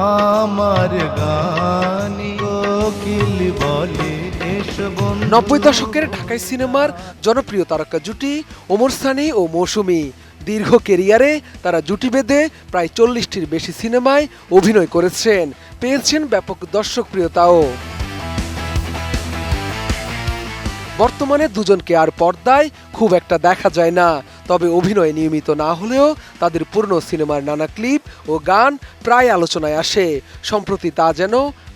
আমার গানি কোকিল বলে এসো বন্ধু। 90 দশকের ঢাকাই সিনেমার জনপ্রিয় তারকা জুটি ওমর সানি ও মৌসুমী। দীর্ঘ কেরিয়ারে তারা জুটি বেঁধে প্রায় 40টির বেশি সিনেমায় অভিনয় করেছেন, পেয়েছেন ব্যাপক দর্শকপ্রিয়তাও। বর্তমানে দুজনকে আর পর্দায় খুব একটা দেখা যায় না, তবে অভিনয়ে নিয়মিত না হলেও তাদের পুরনো সিনেমার নানা ক্লিপ ও গান প্রায় আলোচনায় আসে। সম্প্রতি তা যেন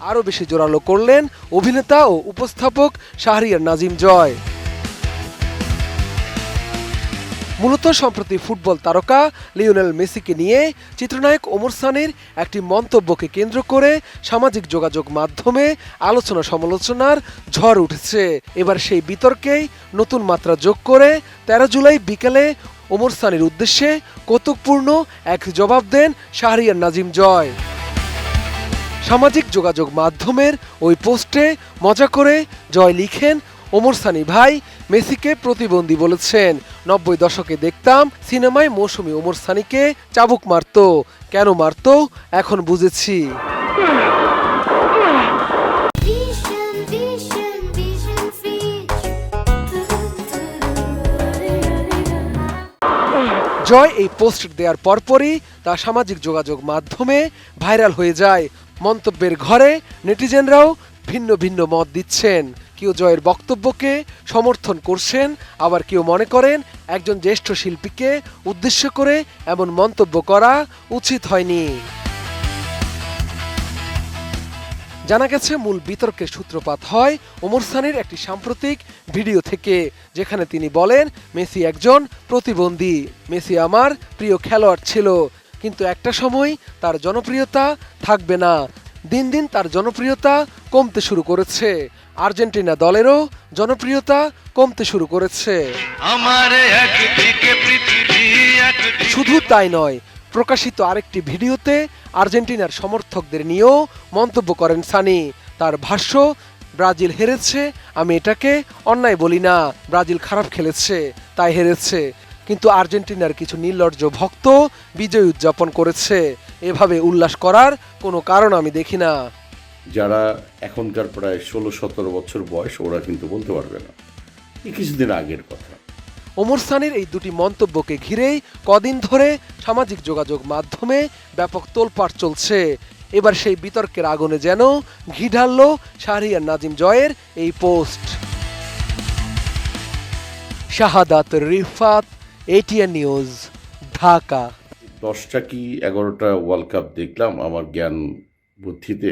আরও বেশি জোরালো করলেন অভিনেতা ও উপস্থাপক শাহরিয়ার নাজিম জয়। মূলত সম্প্রতি ফুটবল তারকা লিওনেল মেসিকে নিয়ে চিত্রনায়ক ওমর সানির একটি মন্তব্যকে কেন্দ্র করে সামাজিক যোগাযোগ মাধ্যমে আলোচনা সমালোচনার ঝড় উঠেছে। এবার সেই বিতর্কেই নতুন মাত্রা যোগ করে 13 জুলাই বিকেলে ওমর সানির উদ্দেশ্যে কৌতুকপূর্ণ এক জবাব দেন শাহরিয়ার নাজিম জয়। সামাজিক যোগাযোগ মাধ্যমের ওই পোস্টে মজা করে জয় লিখেন, ওমর সানি ভাই মেসিকে প্রতিবন্ধী বলেছেন। 90 দশকে দেখতাম সিনেমায় মৌসুমী ওমর সানিকে চাবুক মারত, কেন মারত এখন বুঝেছি। জয় এই পোস্ট দেওয়ার পরপরই তা সামাজিক যোগাযোগ মাধ্যমে ভাইরাল হয়ে যায়। মন্তব্যের ঘরে নেটিজেনরাও ভিন্ন ভিন্ন মত দিচ্ছেন। কেউ জয়ের বক্তব্যকে সমর্থন করছেন, আবার কেউ মনে করেন একজন জ্যেষ্ঠ শিল্পীকে উদ্দেশ্য করে এমন মন্তব্য করা উচিত হয়নি। জানা গেছে মূল বিতর্কের সূত্রপাত হয় ওমর সানির একটি সাম্প্রতিক ভিডিও থেকে, যেখানে তিনি বলেন মেসি একজন প্রতিবন্ধী, মেসি আমার প্রিয় খেলোয়াড় ছিল, কিন্তু একটা সময় তার জনপ্রিয়তা থাকবে না। দিন দিন তার জনপ্রিয়তা কমতে শুরু করেছে, আর্জেন্টিনা দলেরও জনপ্রিয়তা কমতে শুরু করেছে। শুধু তাই নয়, প্রকাশিত আরেকটি ভিডিওতে আর্জেন্টিনার সমর্থকদের নিয়েও মন্তব্য করেন সানি। তার ভাষ্য, ব্রাজিল হেরেছে, আমি এটাকে অন্যায় বলি না, ব্রাজিল খারাপ খেলেছে তাই হেরেছে, কিন্তু আর্জেন্টিনার কিছু নির্লজ্জ ভক্ত বিজয় উদযাপন করেছে, এভাবে উল্লাস করার কোনো কারণ আমি দেখি না। যারা এখনকার প্রায় 16-17 বছর বয়স, ওরা কিন্তু বলতে পারবে না, এই কিছুদিন আগের কথা। ওমর সানির এই দুটি মন্তব্যকে ঘিরেই কদিন ধরে সামাজিক যোগাযোগ মাধ্যমে ব্যাপক তোলপাড় চলছে। এবার সেই বিতর্কের আগুনে যেন ঘি ঢালল শাহরিয়ার নাজিম জয়ের এই পোস্ট। শাহাদাত রিফাত, এটিএন নিউজ, ঢাকা। 10টা কি 11টা ওয়ার্ল্ড কাপ দেখলাম আমার জ্ঞান বুদ্ধিতে।